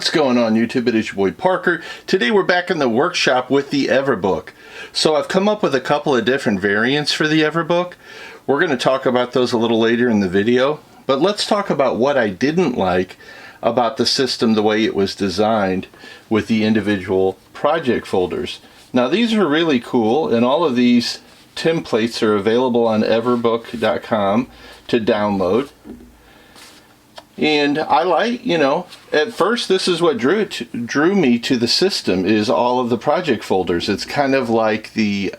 What's going on YouTube? It is your boy Parker. Today we're back in the workshop with the Everbook. So I've come up with a couple of different variants for the Everbook. We're going to talk about those a little later in the video. But let's talk about what I didn't like about the system, the way it was designed with the individual project folders. Now these are really cool, and all of these templates are available on everbook.com to download. And I like, at first this is what drew me to the system, is all of the project folders. It's kind of like the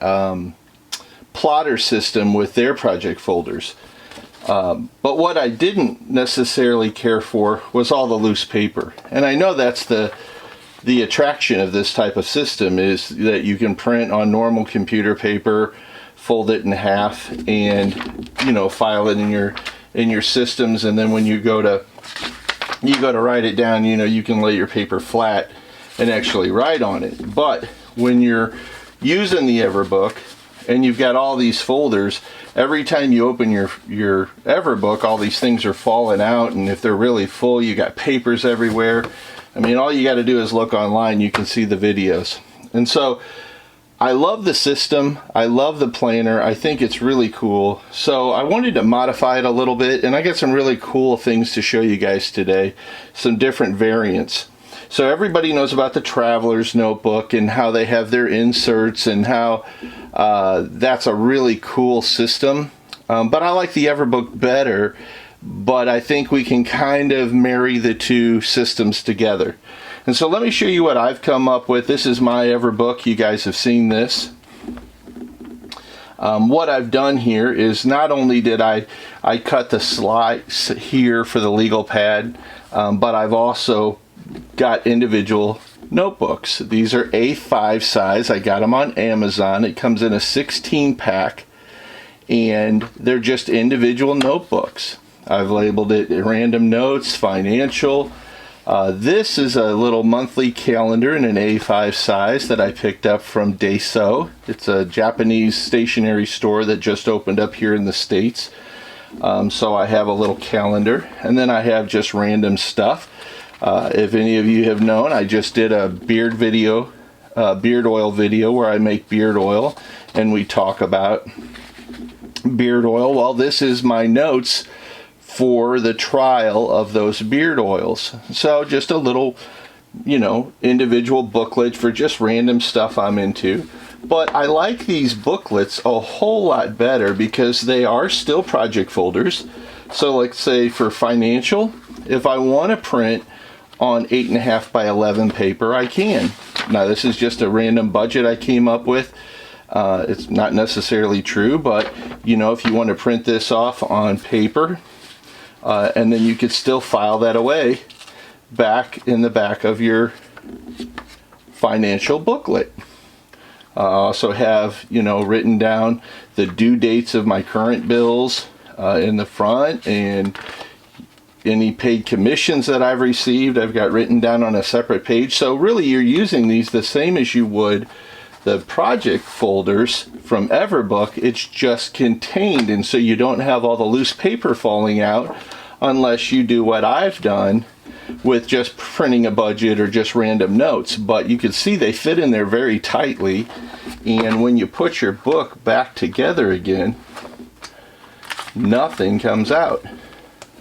plotter system with their project folders. But what I didn't necessarily care for was all the loose paper. And I know that's the attraction of this type of system, is that you can print on normal computer paper, fold it in half, and file it in your systems, and then when you go to write it down, you can lay your paper flat and actually write on it. But when you're using the Everbook and you've got all these folders, every time you open your Everbook, all these things are falling out, and if they're really full, you got papers everywhere. I mean, all you got to do is look online, you can see the videos. And so I love the system, I love the planner, I think it's really cool. So I wanted to modify it a little bit, and I got some really cool things to show you guys today, some different variants. So everybody knows about the Traveler's Notebook and how they have their inserts, and how that's a really cool system. But I like the Everbook better, but I think we can kind of marry the two systems together. And so let me show you what I've come up with. This is my Everbook. You guys have seen this. What I've done here is, not only did I cut the slice here for the legal pad, but I've also got individual notebooks. These are A5 size. I got them on Amazon. It comes in a 16 pack, and they're just individual notebooks. I've labeled it Random Notes, Financial. This is a little monthly calendar in an A5 size that I picked up from Daiso. It's a Japanese stationery store that just opened up here in the States. So I have a little calendar, and then I have just random stuff. If any of you have known, I just did a beard oil video where I make beard oil, and we talk about beard oil. Well, this is my notes for the trial of those beard oils. So just a little, individual booklet for just random stuff I'm into. But I like these booklets a whole lot better because they are still project folders. So like, say for financial, if I want to print on 8.5 by 11 paper, I can. Now this is just a random budget I came up with. It's not necessarily true, but if you want to print this off on paper, and then you could still file that away back in the back of your financial booklet. I also have, written down the due dates of my current bills in the front, and any paid commissions that I've received, I've got written down on a separate page. So really you're using these the same as you would the project folders from Everbook. It's just contained, and so you don't have all the loose paper falling out unless you do what I've done with just printing a budget or just random notes. But you can see they fit in there very tightly, and when you put your book back together again, nothing comes out.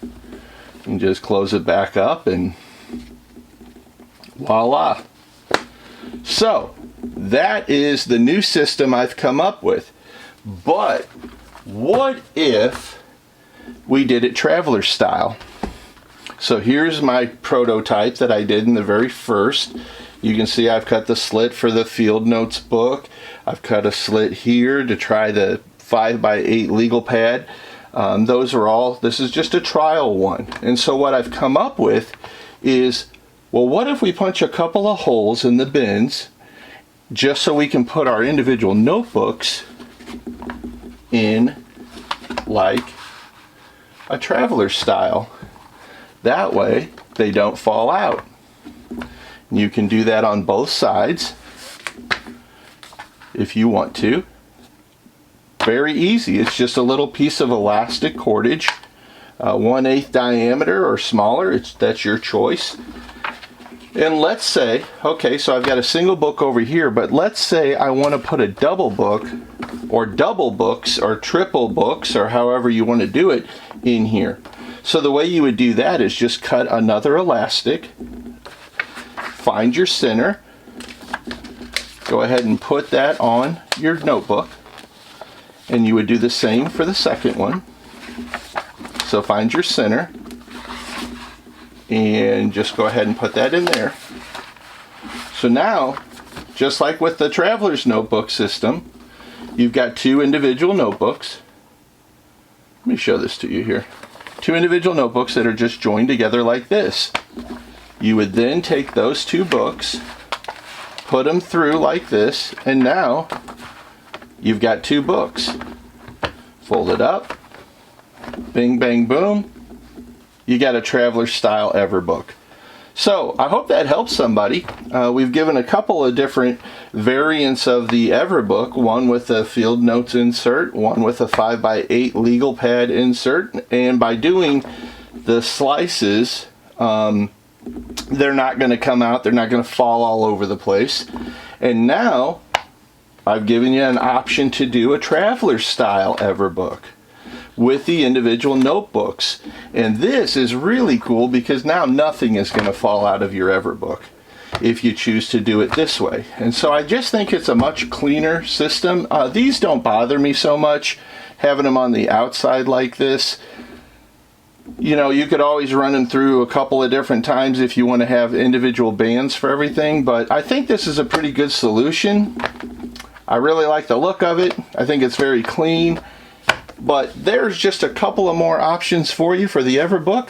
You can just close it back up, and voila. So that is the new system I've come up with. But what if we did it traveler style? So here's my prototype that I did in the very first. You can see I've cut the slit for the field notes book. I've cut a slit here to try the 5x8 legal pad. This is just a trial one. And so what I've come up with is, well, what if we punch a couple of holes in the bins just so we can put our individual notebooks in like a traveler style. That way they don't fall out. You can do that on both sides if you want to. Very easy. It's just a little piece of elastic cordage, 1/8 diameter or smaller. That's your choice. And let's say, okay, so I've got a single book over here, but let's say I want to put a double book or double books or triple books or however you want to do it in here. So the way you would do that is just cut another elastic, find your center, go ahead and put that on your notebook, and you would do the same for the second one. So find your center and just go ahead and put that in there. So now, just like with the traveler's notebook system, you've got two individual notebooks. Let me show this to you here. Two individual notebooks that are just joined together like this. You would then take those two books, put them through like this, and now you've got two books. Fold it up, bing, bang, boom. You got a traveler style Everbook. So I hope that helps somebody. We've given a couple of different variants of the Everbook, one with a field notes insert, one with a 5x8 legal pad insert, and by doing the slices, they're not going to come out, they're not going to fall all over the place. And now I've given you an option to do a traveler style Everbook with the individual notebooks. And this is really cool because now nothing is going to fall out of your Everbook if you choose to do it this way. And so I just think it's a much cleaner system. These don't bother me so much, having them on the outside like this. You know, you could always run them through a couple of different times if you want to have individual bands for everything, but I think this is a pretty good solution. I really like the look of it. I think it's very clean. But there's just a couple of more options for you for the Everbook.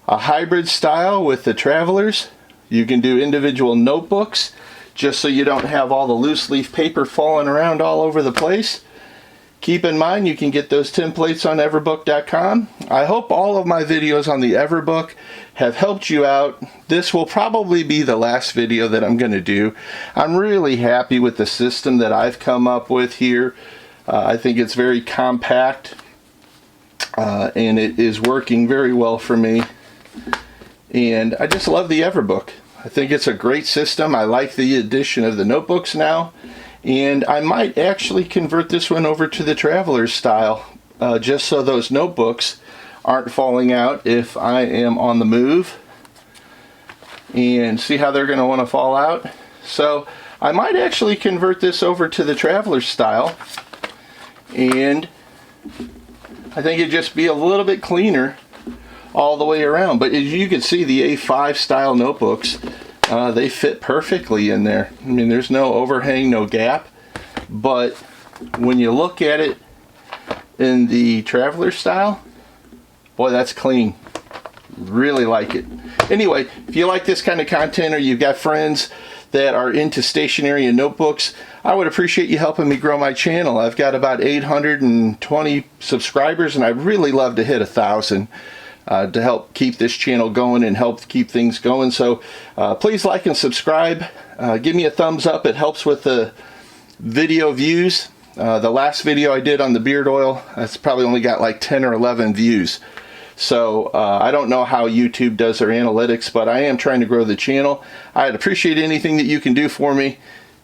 A hybrid style with the travelers. You can do individual notebooks just so you don't have all the loose leaf paper falling around all over the place. Keep in mind you can get those templates on everbook.com. I hope all of my videos on the Everbook have helped you out. This will probably be the last video that I'm going to do. I'm really happy with the system that I've come up with here. I think it's very compact and it is working very well for me. And I just love the Everbook. I think it's a great system. I like the addition of the notebooks now. And I might actually convert this one over to the traveler's style just so those notebooks aren't falling out if I am on the move. And see how they're going to want to fall out? So I might actually convert this over to the traveler's style. And I think it'd just be a little bit cleaner all the way around. But as you can see, the A5 style notebooks, they fit perfectly in there. I mean, there's no overhang, no gap. But when you look at it in the traveler style, boy, that's clean. Really like it. Anyway, if you like this kind of content or you've got friends that are into stationery and notebooks, I would appreciate you helping me grow my channel. I've got about 820 subscribers and I'd really love to hit 1,000 to help keep this channel going and help keep things going. So please like and subscribe. Give me a thumbs up. It helps with the video views. The last video I did on the beard oil, that's probably only got like 10 or 11 views. So I don't know how YouTube does their analytics, but I am trying to grow the channel. I'd appreciate anything that you can do for me.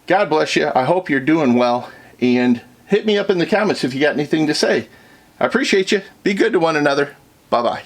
God bless you. I hope you're doing well. And hit me up in the comments if you got anything to say. I appreciate you. Be good to one another. Bye-bye.